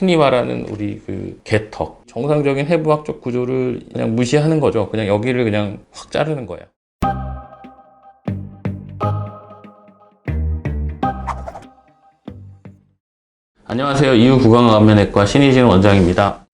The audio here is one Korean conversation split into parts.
흔히 말하는 우리 그 개턱, 정상적인 해부학적 구조를 그냥 무시하는 거죠. 그냥 여기를 그냥 확 자르는 거예요. 안녕하세요. 이유구강암면외과 신의진 원장입니다.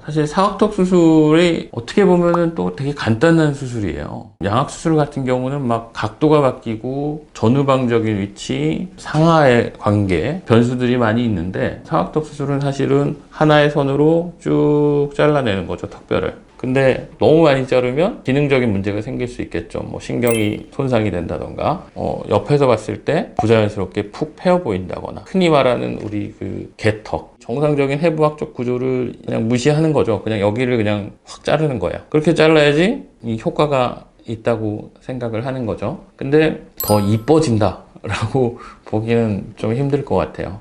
사실 사각턱 수술이 어떻게 보면은 또 되게 간단한 수술이에요. 양악수술 같은 경우는 막 각도가 바뀌고 전후방적인 위치, 상하의 관계, 변수들이 많이 있는데 사각턱 수술은 사실은 하나의 선으로 쭉 잘라내는 거죠, 턱뼈를. 근데 너무 많이 자르면 기능적인 문제가 생길 수 있겠죠. 뭐 신경이 손상이 된다던가, 옆에서 봤을 때 부자연스럽게 푹 패어 보인다거나, 흔히 말하는 우리 그 개턱, 정상적인 해부학적 구조를 그냥 무시하는 거죠. 그냥 여기를 그냥 확 자르는 거야. 그렇게 잘라야지 이 효과가 있다고 생각을 하는 거죠. 근데 더 이뻐진다 라고 보기는 좀 힘들 것 같아요.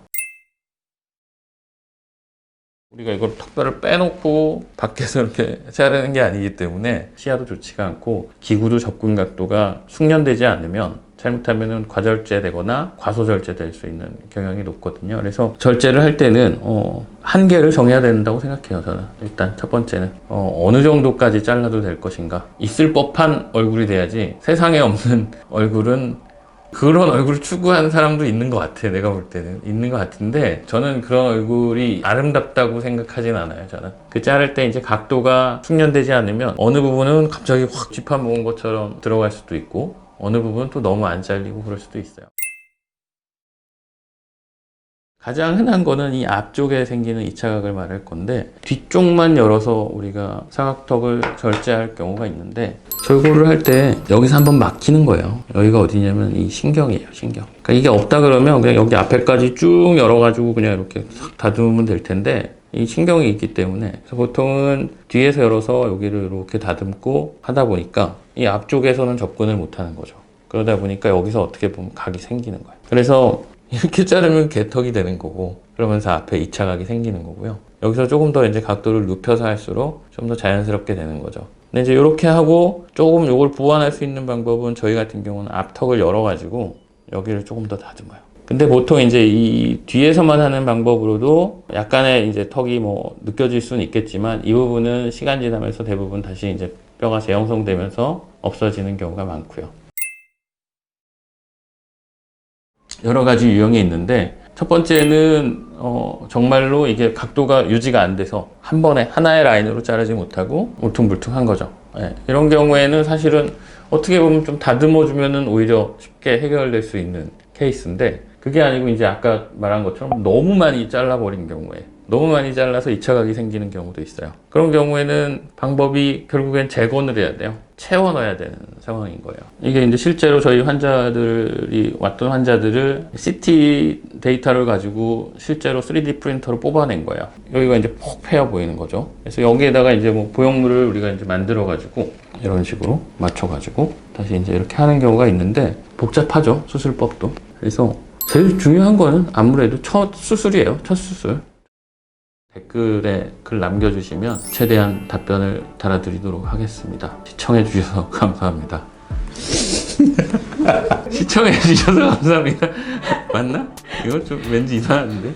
우리가 이걸 턱뼈를 빼놓고 밖에서 이렇게 자르는 게 아니기 때문에 시야도 좋지가 않고 기구도 접근 각도가 숙련되지 않으면 잘못하면 과절제되거나 과소절제될 수 있는 경향이 높거든요. 그래서 절제를 할 때는 한계를 정해야 된다고 생각해요. 저는 일단 첫 번째는 어느 정도까지 잘라도 될 것인가. 있을 법한 얼굴이 돼야지 세상에 없는 얼굴은 그런 얼굴을 추구하는 사람도 있는 것 같아. 내가 볼 때는 있는 것 같은데 저는 그런 얼굴이 아름답다고 생각하진 않아요. 저는 그 자를 때 이제 각도가 숙련되지 않으면 어느 부분은 갑자기 확 쥐판 모은 것처럼 들어갈 수도 있고 어느 부분은 또 너무 안 잘리고 그럴 수도 있어요. 가장 흔한 거는 이 앞쪽에 생기는 2차 각을 말할 건데 뒤쪽만 열어서 우리가 사각턱을 절제할 경우가 있는데 절골을 할 때 여기서 한번 막히는 거예요. 여기가 어디냐면 이 신경이에요, 신경. 그러니까 이게 없다 그러면 그냥 여기 앞에까지 쭉 열어가지고 그냥 이렇게 싹 다듬으면 될 텐데 이 신경이 있기 때문에 그래서 보통은 뒤에서 열어서 여기를 이렇게 다듬고 하다 보니까 이 앞쪽에서는 접근을 못 하는 거죠. 그러다 보니까 여기서 어떻게 보면 각이 생기는 거예요. 그래서 이렇게 자르면 개턱이 되는 거고 그러면서 앞에 2차 각이 생기는 거고요. 여기서 조금 더 이제 각도를 눕혀서 할수록 좀 더 자연스럽게 되는 거죠. 근데 이제 이렇게 하고 조금 이걸 보완할 수 있는 방법은 저희 같은 경우는 앞턱을 열어가지고 여기를 조금 더 다듬어요. 근데 보통 이제 이 뒤에서만 하는 방법으로도 약간의 이제 턱이 뭐 느껴질 수는 있겠지만 이 부분은 시간 지나면서 대부분 다시 이제 뼈가 재형성되면서 없어지는 경우가 많고요. 여러 가지 유형이 있는데 첫 번째는 정말로 이게 각도가 유지가 안 돼서 한 번에 하나의 라인으로 자르지 못하고 울퉁불퉁한 거죠. 네, 이런 경우에는 사실은 어떻게 보면 좀 다듬어 주면은 오히려 쉽게 해결될 수 있는 케이스인데 그게 아니고 이제 아까 말한 것처럼 너무 많이 잘라버린 경우에 너무 많이 잘라서 2차 각이 생기는 경우도 있어요. 그런 경우에는 방법이 결국엔 재건을 해야 돼요. 채워 넣어야 되는 상황인 거예요. 이게 이제 실제로 저희 환자들이 왔던 환자들을 CT 데이터를 가지고 실제로 3D 프린터로 뽑아낸 거예요. 여기가 이제 폭 패여 보이는 거죠. 그래서 여기에다가 이제 뭐 보형물을 우리가 이제 만들어 가지고 이런 식으로 맞춰 가지고 다시 이제 이렇게 하는 경우가 있는데 복잡하죠. 수술법도. 그래서 제일 중요한 거는 아무래도 첫 수술이에요. 첫 수술. 댓글에 글 남겨주시면 최대한 답변을 달아드리도록 하겠습니다. 시청해주셔서 감사합니다. 시청해주셔서 감사합니다. 맞나? 이거 좀 왠지 이상한데?